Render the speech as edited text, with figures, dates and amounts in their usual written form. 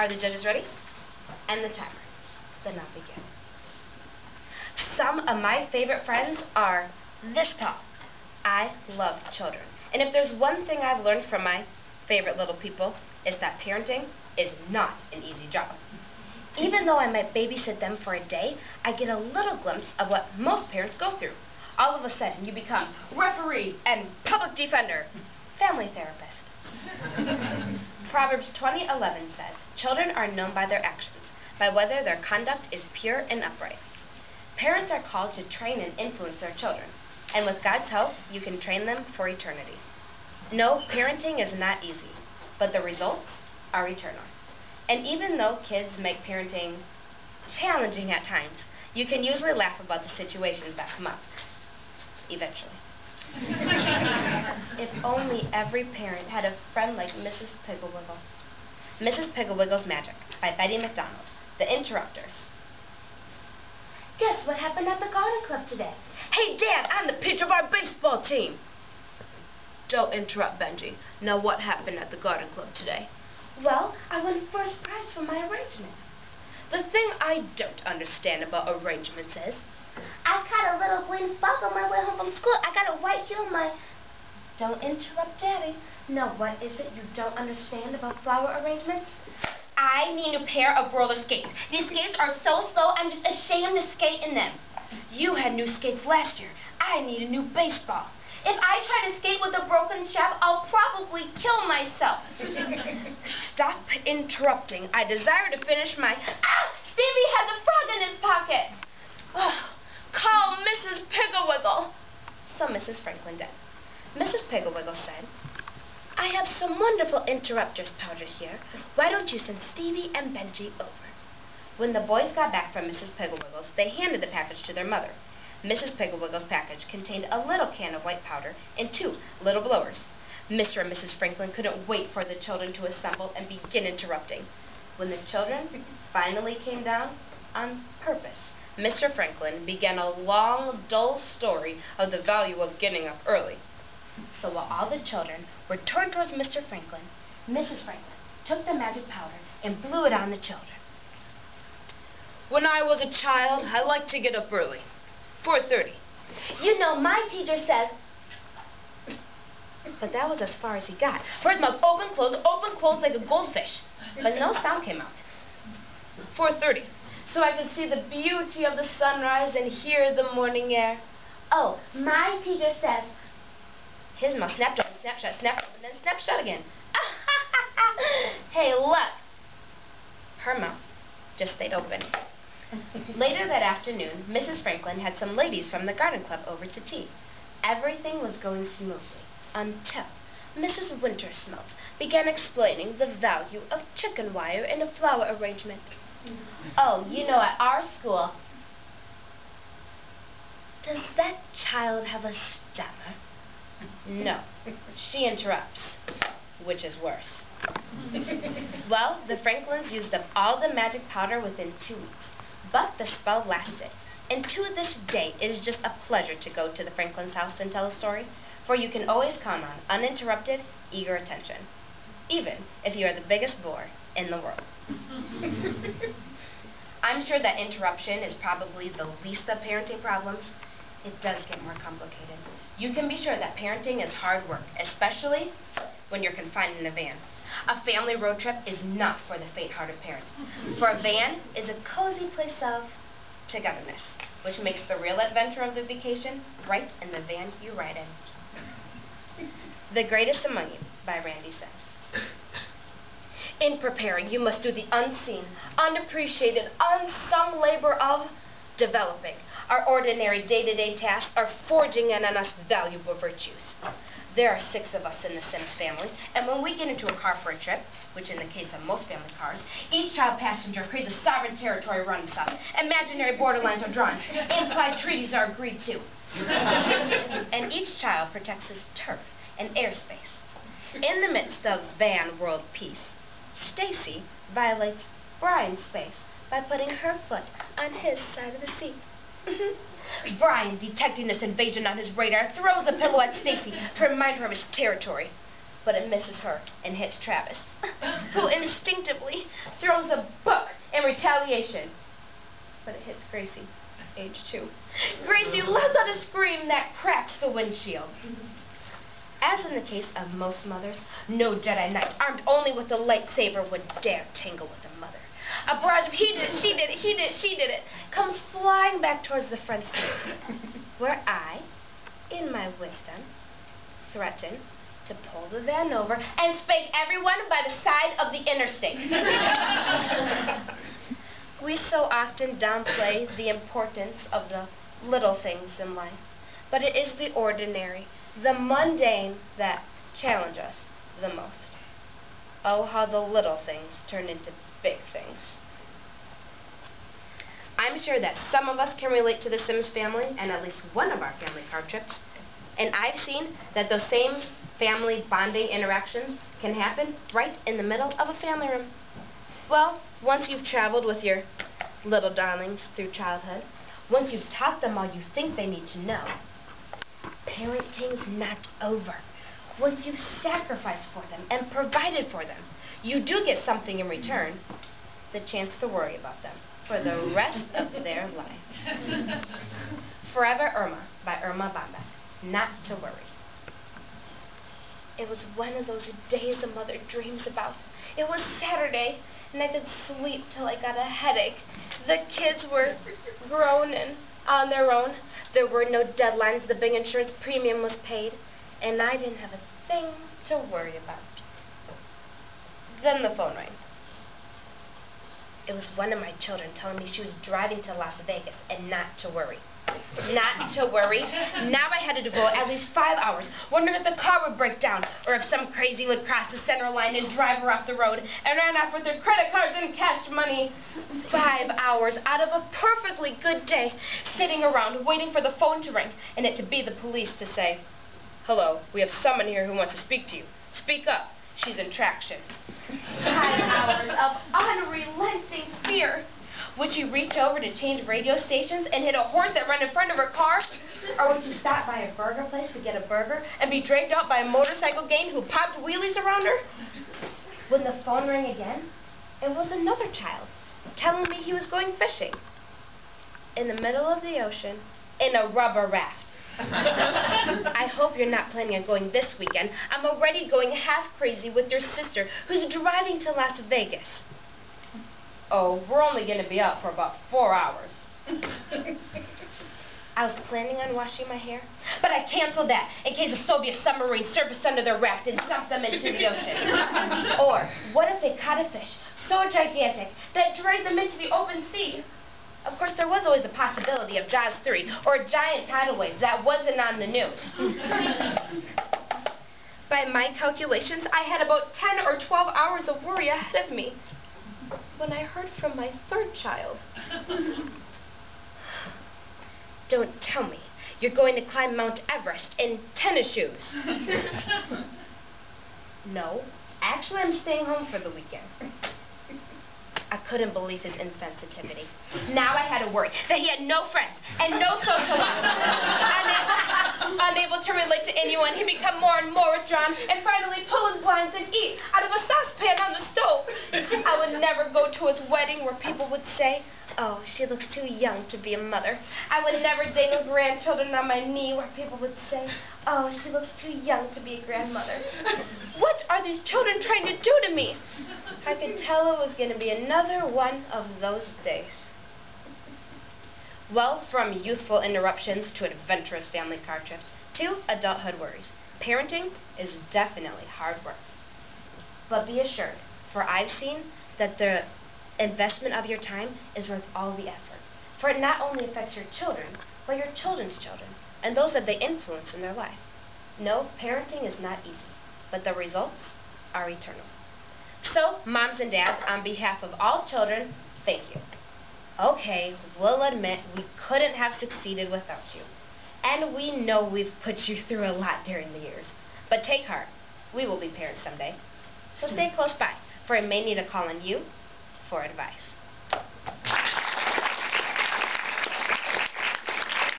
Are the judges ready? And the timer. Then I'll begin. Some of my favorite friends are this tall. I love children. And if there's one thing I've learned from my favorite little people, it's that parenting is not an easy job. Even though I might babysit them for a day, I get a little glimpse of what most parents go through. All of a sudden, you become referee and public defender, family therapist. Proverbs 20:11 says, "Children are known by their actions, by whether their conduct is pure and upright." Parents are called to train and influence their children, and with God's help, you can train them for eternity. No, parenting is not easy, but the results are eternal. And even though kids make parenting challenging at times, you can usually laugh about the situations that come up, eventually. If only every parent had a friend like Mrs. Pigglewiggle. Mrs. Pigglewiggle's Magic by Betty McDonald. The Interrupters. Guess what happened at the garden club today? Hey, Dad, I'm the pitcher of our baseball team. Don't interrupt, Benji. Now what happened at the garden club today? Well, I won first prize for my arrangement. The thing I don't understand about arrangements is, I caught a little green bug on my way home from school. I got a white heel on my... Don't interrupt, Daddy. Now, what is it you don't understand about flower arrangements? I need a pair of roller skates. These skates are so slow, I'm just ashamed to skate in them. You had new skates last year. I need a new baseball. If I try to skate with a broken strap, I'll probably kill myself. Stop interrupting. I desire to finish my... Ah! Stevie has a frog in his pocket. Oh, call Mrs. Pigglewiggle. So Mrs. Franklin did. Mrs. Pigglewiggle said, I have some wonderful interrupters powder here. Why don't you send Stevie and Benji over? When the boys got back from Mrs. Pigglewiggle's, they handed the package to their mother. Mrs. Pigglewiggle's package contained a little can of white powder and 2 little blowers. Mr. and Mrs. Franklin couldn't wait for the children to assemble and begin interrupting. When the children finally came down on purpose, Mr. Franklin began a long, dull story of the value of getting up early. So while all the children were turned towards Mr. Franklin, Mrs. Franklin took the magic powder and blew it on the children. When I was a child, I liked to get up early. 4:30. You know, my teacher says... But that was as far as he got. For his mouth open, closed like a goldfish. But no sound came out. 4:30. So I could see the beauty of the sunrise and hear the morning air. Oh, my teacher says... His mouth snapped open, snapped shut, snapped open, then snapped shut again. Hey, look! Her mouth just stayed open. Later that afternoon, Mrs. Franklin had some ladies from the garden club over to tea. Everything was going smoothly until Mrs. Wintersmelt began explaining the value of chicken wire in a flower arrangement. Oh, you know, at our school... Does that child have a stammer? No, she interrupts, which is worse. Well, the Franklins used up all the magic powder within 2 weeks, but the spell lasted, and to this day it is just a pleasure to go to the Franklins' house and tell a story, for you can always count on uninterrupted, eager attention, even if you are the biggest bore in the world. I'm sure that interruption is probably the least of parenting problems. It does get more complicated. You can be sure that parenting is hard work, especially when you're confined in a van. A family road trip is not for the faint-hearted parent, for a van is a cozy place of togetherness, which makes the real adventure of the vacation right in the van you ride in. The Greatest Among You by Randy says, in preparing, you must do the unseen, unappreciated, unsung labor of developing. Our ordinary day-to-day tasks are forging in on us valuable virtues. There are 6 of us in the Sims family, and when we get into a car for a trip, which in the case of most family cars, each child passenger creates a sovereign territory running south. Imaginary borderlines are drawn. Implied treaties are agreed to. And each child protects his turf and airspace. In the midst of van world peace, Stacy violates Brian's space by putting her foot on his side of the seat. Brian, detecting this invasion on his radar, throws a pillow at Stacy to remind her of his territory. But it misses her and hits Travis, who instinctively throws retaliation. But it hits Gracie, age 2. Gracie lets out a scream that cracks the windshield. As in the case of most mothers, no Jedi Knight armed only with a lightsaber would dare tangle with a mother. A barrage of he did it, she did it, he did it, she did it comes flying back towards the front seat, where I, in my wisdom, threaten to pull the van over and spank everyone by the side of the interstate. We so often downplay the importance of the little things in life, but it is the ordinary, the mundane that challenge us the most. Oh, how the little things turn into big things. I'm sure that some of us can relate to the Sims family and at least one of our family card trips. And I've seen that those same family bonding interactions can happen right in the middle of a family room. Well, once you've traveled with your little darlings through childhood, once you've taught them all you think they need to know, parenting's not over. Once you've sacrificed for them and provided for them, you do get something in return, the chance to worry about them for the rest of their life. Forever Irma by Irma Bamba. Not to worry. It was one of those days a mother dreams about. It was Saturday, and I could sleep till I got a headache. The kids were grown and on their own. There were no deadlines. The big insurance premium was paid, and I didn't have a thing to worry about. Then the phone rang. It was one of my children telling me she was driving to Las Vegas and not to worry. Not to worry. Now I had to devote at least 5 hours wondering if the car would break down or if some crazy would cross the center line and drive her off the road and ran off with her credit cards and cash money. 5 hours out of a perfectly good day sitting around waiting for the phone to ring and it to be the police to say, "Hello, we have someone here who wants to speak to you. Speak up. She's in traction." 5 hours of unrelenting fear. Would you reach over to change radio stations and hit a horse that ran in front of her car? Or would you stop by a burger place to get a burger and be dragged out by a motorcycle gang who popped wheelies around her? When the phone rang again, it was another child telling me he was going fishing in the middle of the ocean in a rubber raft. I hope you're not planning on going this weekend. I'm already going half crazy with your sister who's driving to Las Vegas. Oh, we're only going to be out for about 4 hours. I was planning on washing my hair, but I canceled that in case a Soviet submarine surfaced under their raft and dumped them into the ocean. Or, what if they caught a fish so gigantic that it dragged them into the open sea? Of course, there was always the possibility of Jaws 3 or a giant tidal wave that wasn't on the news. By my calculations, I had about 10 or 12 hours of worry ahead of me when I heard from my third child. Don't tell me you're going to climb Mount Everest in tennis shoes. No, actually I'm staying home for the weekend. I couldn't believe his insensitivity. Now I had to worry that he had no friends and no social life. Unable to relate to anyone, he became more and more withdrawn and finally pull his blinds and eat out of a saucepan on the stove. I would never go to his wedding where people would say, "Oh, she looks too young to be a mother." I would never dangle grandchildren on my knee where people would say, "Oh, she looks too young to be a grandmother." What are these children trying to do to me? I could tell it was going to be another one of those days. Well, from youthful interruptions to adventurous family card trips to adulthood worries, parenting is definitely hard work. But be assured, for I've seen that the investment of your time is worth all the effort. For it not only affects your children, but your children's children, and those that they influence in their life. No, parenting is not easy, but the results are eternal. So, moms and dads, on behalf of all children, thank you. Okay, we'll admit we couldn't have succeeded without you. And we know we've put you through a lot during the years. But take heart, we will be parents someday. So stay close by, for I may need to call on you for advice.